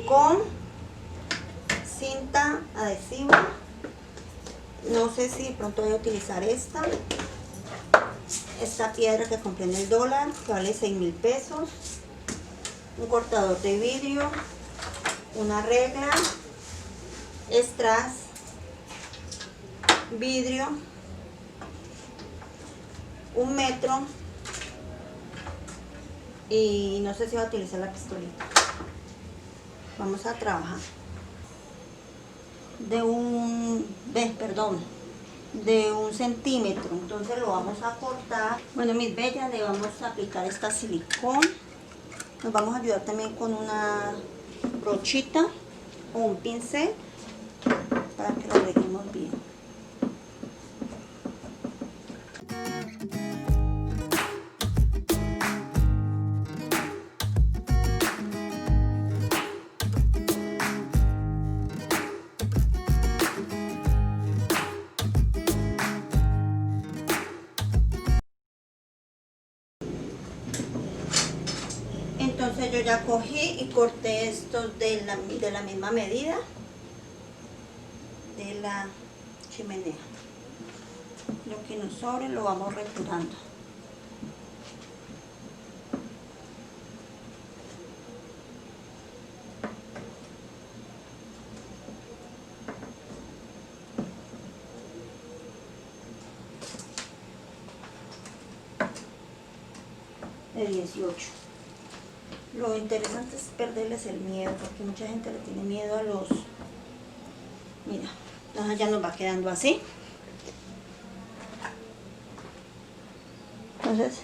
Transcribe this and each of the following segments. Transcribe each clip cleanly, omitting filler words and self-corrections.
silicón, cinta adhesiva. No sé si de pronto voy a utilizar esta piedra que compré en el dólar, que vale 6.000 pesos, un cortador de vidrio, una regla, strass, vidrio, 1 metro y no sé si voy a utilizar la pistolita. Vamos a trabajar de un centímetro, entonces lo vamos a cortar. Bueno, mis bellas, le vamos a aplicar esta silicón. Nos vamos a ayudar también con una brochita o un pincel para que lo reguemos bien. Entonces yo ya cogí y corté estos de la misma medida de la chimenea. Lo que nos sobre lo vamos retirando. De 18. Lo interesante es perderles el miedo, porque mucha gente le tiene miedo a los... Mira, ya nos va quedando así. Entonces,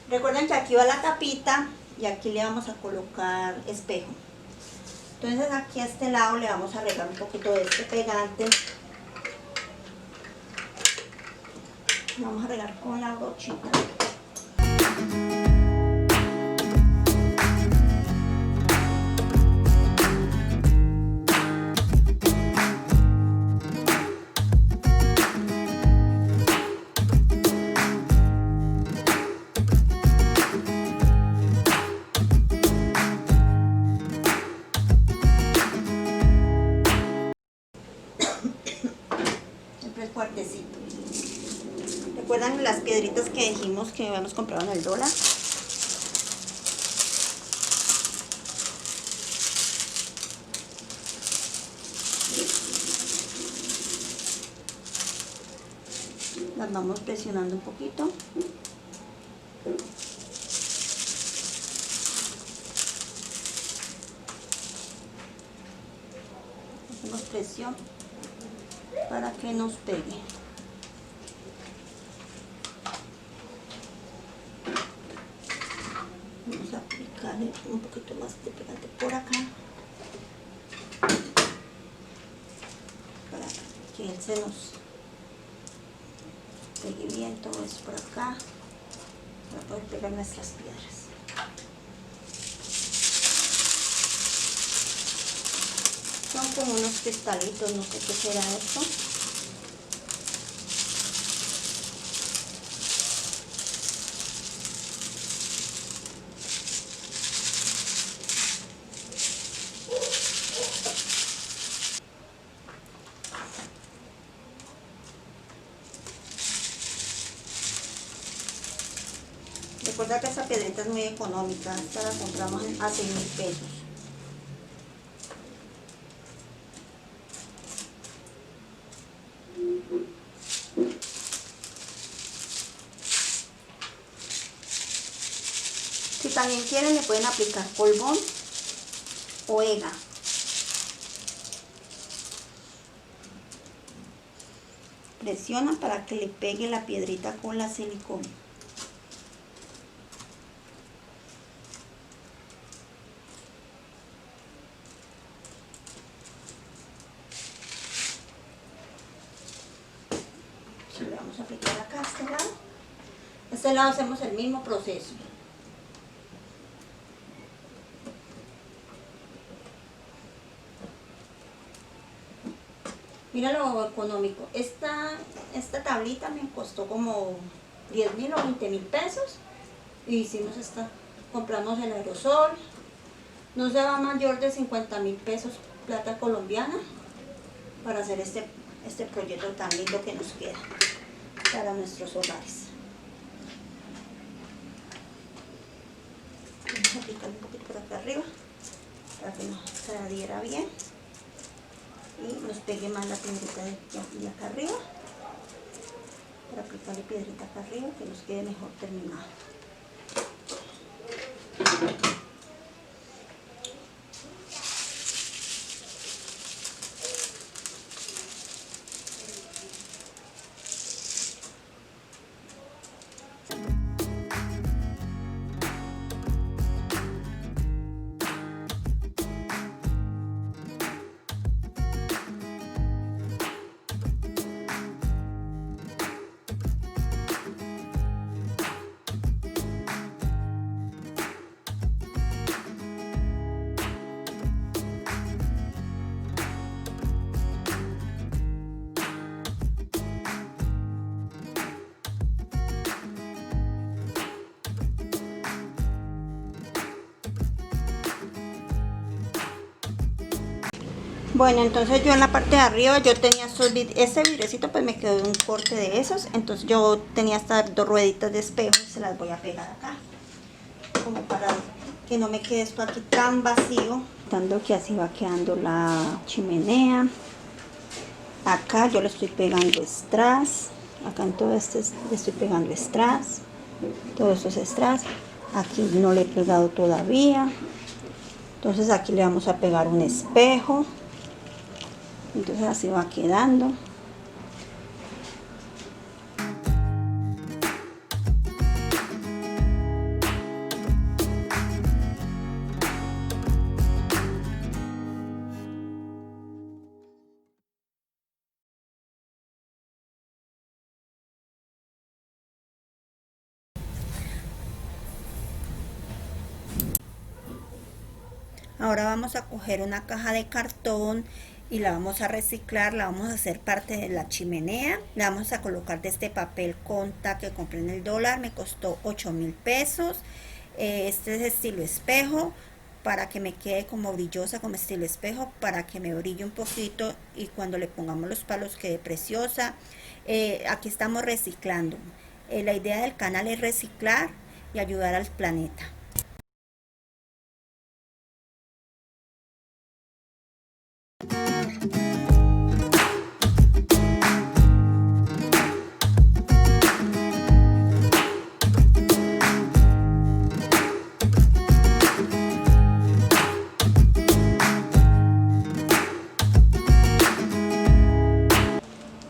recuerden que aquí va la tapita y aquí le vamos a colocar espejo. Entonces aquí a este lado le vamos a regar un poquito de este pegante. Vamos a regar con la brochita. Fuertecito. ¿Recuerdan las piedritas que dijimos que habíamos comprado en el dólar? Las vamos presionando un poquito. Hacemos presión para que nos pegue. Vamos a aplicarle un poquito más de pegante por acá para que él se nos pegue bien. Todo eso por acá para poder pegar nuestras piedras. Son como unos cristalitos, no sé qué será esto. Recuerda que esta piedrita es muy económica, esta la compramos a 6.000 pesos. Si también quieren, le pueden aplicar polvón o EGA. Presiona para que le pegue la piedrita con la silicona. Le vamos a aplicar acá a este lado. A este lado hacemos el mismo proceso. Mira lo económico. Esta tablita me costó como 10.000 o 20.000 pesos. Y hicimos compramos el aerosol, No se va mayor de 50.000 pesos plata colombiana para hacer este proyecto tan lindo que nos queda para nuestros hogares. Vamos a aplicar un poquito por acá arriba para que nos se adhiera bien y nos pegue más la piedrita de acá arriba, para aplicarle piedrita acá arriba que nos quede mejor terminado. Bueno, entonces yo en la parte de arriba yo tenía este vidrecito, pues me quedó un corte de esos, entonces yo tenía estas dos rueditas de espejo y se las voy a pegar acá, como para que no me quede esto aquí tan vacío, dando que así va quedando la chimenea. Acá yo le estoy pegando strass, acá en todo este le estoy pegando strass, todos estos strass, aquí no le he pegado todavía, entonces aquí le vamos a pegar un espejo. Entonces así va quedando. Ahora vamos a coger una caja de cartón y la vamos a reciclar, la vamos a hacer parte de la chimenea. La vamos a colocar de este papel conta que compré en el dólar, me costó 8.000 pesos. Este es estilo espejo, para que me quede como brillosa, como estilo espejo, para que me brille un poquito y cuando le pongamos los palos quede preciosa. Aquí estamos reciclando. La idea del canal es reciclar y ayudar al planeta.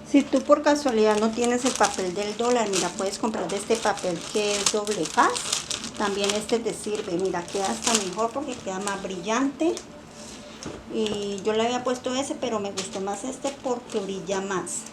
Si tú por casualidad no tienes el papel del dólar, mira, puedes comprar de este papel que es doble faz. También este te sirve, mira, queda hasta mejor porque queda más brillante. Y yo le había puesto ese, pero me gustó más este porque brilla más.